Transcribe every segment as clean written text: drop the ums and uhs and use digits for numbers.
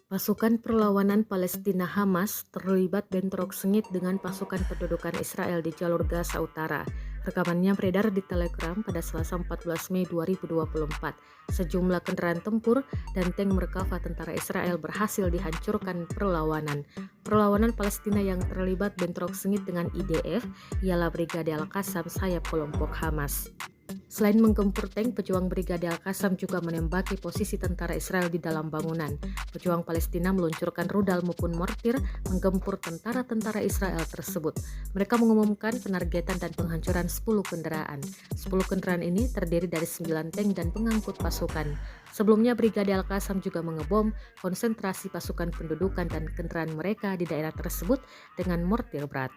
Pasukan perlawanan Palestina Hamas terlibat bentrok sengit dengan pasukan pendudukan Israel di jalur Gaza Utara. Rekamannya beredar di Telegram pada Selasa 14 Mei 2024. Sejumlah kendaraan tempur dan tank Merkava tentara Israel berhasil dihancurkan perlawanan. Perlawanan Palestina yang terlibat bentrok sengit dengan IDF ialah Brigade Al-Qassam sayap kelompok Hamas. Selain menggempur tank, pejuang Brigade Al-Qassam juga menembaki posisi tentara Israel di dalam bangunan. Pejuang Palestina meluncurkan rudal maupun mortir menggempur tentara-tentara Israel tersebut. Mereka mengumumkan penargetan dan penghancuran 10 kendaraan. 10 kendaraan ini terdiri dari 9 tank dan pengangkut pasukan. Sebelumnya Brigade Al-Qassam juga mengebom konsentrasi pasukan pendudukan dan kendaraan mereka di daerah tersebut dengan mortir berat.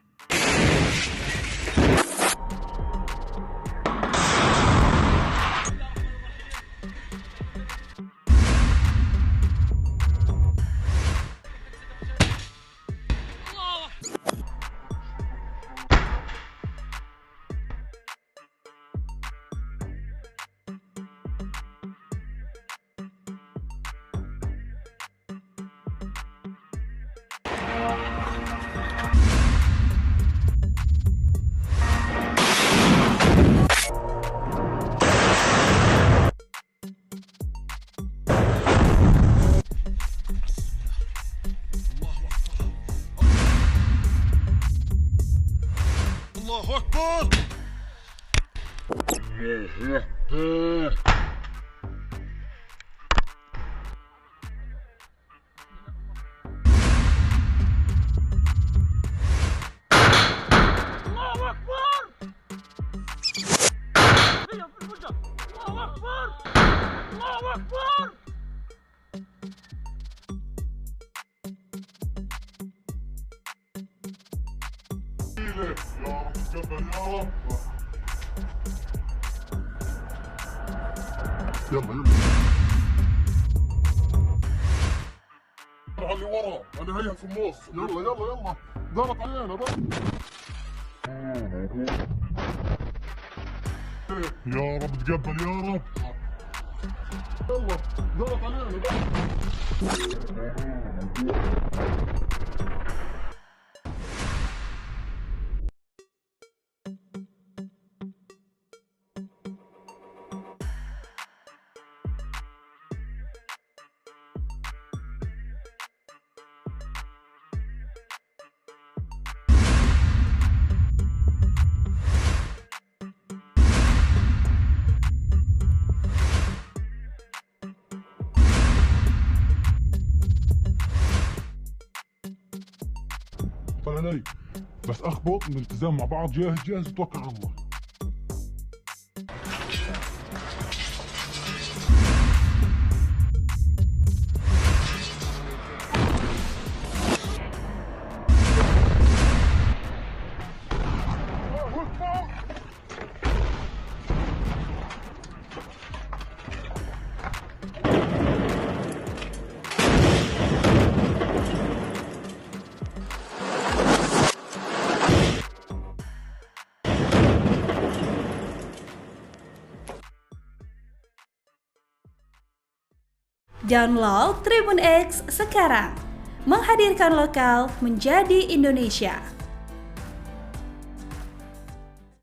الله أكبر. الله أكبر. هيا في الوجه. الله أكبر. الله أكبر. يا رب تقبل يا رب. يلا اللي ورا انا هيا في النص. يلا يلا ضغط علينا بقى. يا رب تقبل يا رب. يلا ضغط علينا بقى. طلع علي بس اخبط من الالتزام مع بعض. جاهز جاهز وتوكل على الله. Download Tribun X sekarang, menghadirkan lokal menjadi Indonesia.